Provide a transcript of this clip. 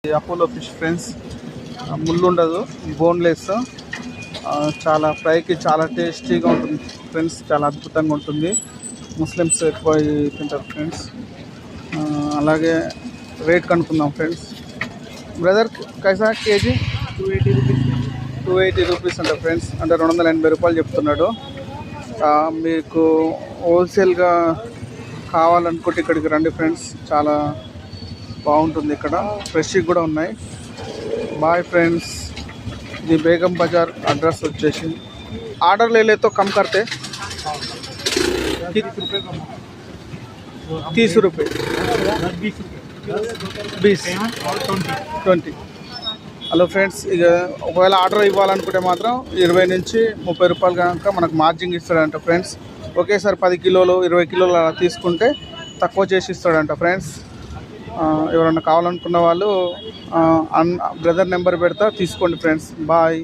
Apollo fish friends, ముళ్ళు ఉండదు, boneless, చాలా ఫ్రైకి చాలా టేస్టీగా ఉంటుంది ఫ్రెండ్స్, చాలా అద్భుతంగా ఉంటుంది. ముస్లిమ్స్ ఎక్కువ తింటారు ఫ్రెండ్స్. అలాగే రేట్ కనుక్కుందాం ఫ్రెండ్స్. బ్రదర్ కైసా కేజీ? 280 రూపీస్. 280 రూపీస్ అంట ఫ్రెండ్స్, అంటే 280 రూపాయలు చెప్తున్నాడు. మీకు హోల్సేల్గా కావాలనుకుంటే ఇక్కడికి రండి ఫ్రెండ్స్, చాలా బాగుంటుంది. ఇక్కడ ఫ్రెష్ కూడా ఉన్నాయి. Bye friends. ఇది బేగం బజార్ అడ్రస్ వచ్చేసి. ఆర్డర్ ले ले तो कम करते 30 रुपये, 20 20. హలో ఫ్రెండ్స్, ఇక ఒకవేళ ఆర్డర్ ఇవ్వాలనుకుంటే మాత్రం 20 నుంచి 30 రూపాయలు కనుక మనకు మార్జింగ్ ఇస్తాడంట ఫ్రెండ్స్. ఒకేసారి 10 కిలోలు 20 కిలోలు అలా తీసుకుంటే తక్కువ చేసి ఇస్తాడంట ఫ్రెండ్స్. ఎవరన్నా కావాలనుకున్న వాళ్ళు బ్రదర్ నెంబర్ పెడతా, తీసుకోండి ఫ్రెండ్స్. బాయ్.